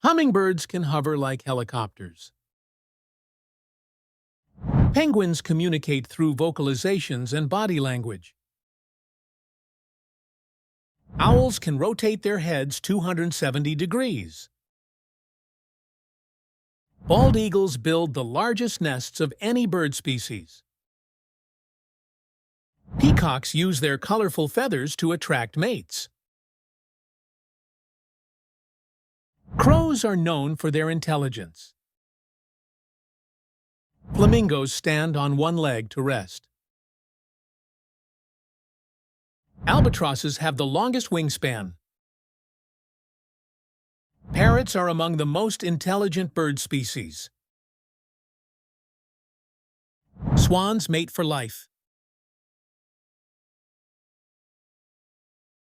Hummingbirds can hover like helicopters. Penguins communicate through vocalizations and body language. Owls can rotate their heads 270 degrees. Bald eagles build the largest nests of any bird species. Peacocks use their colorful feathers to attract mates. Crows are known for their intelligence. Flamingos stand on one leg to rest. Albatrosses have the longest wingspan. Parrots are among the most intelligent bird species. Swans mate for life.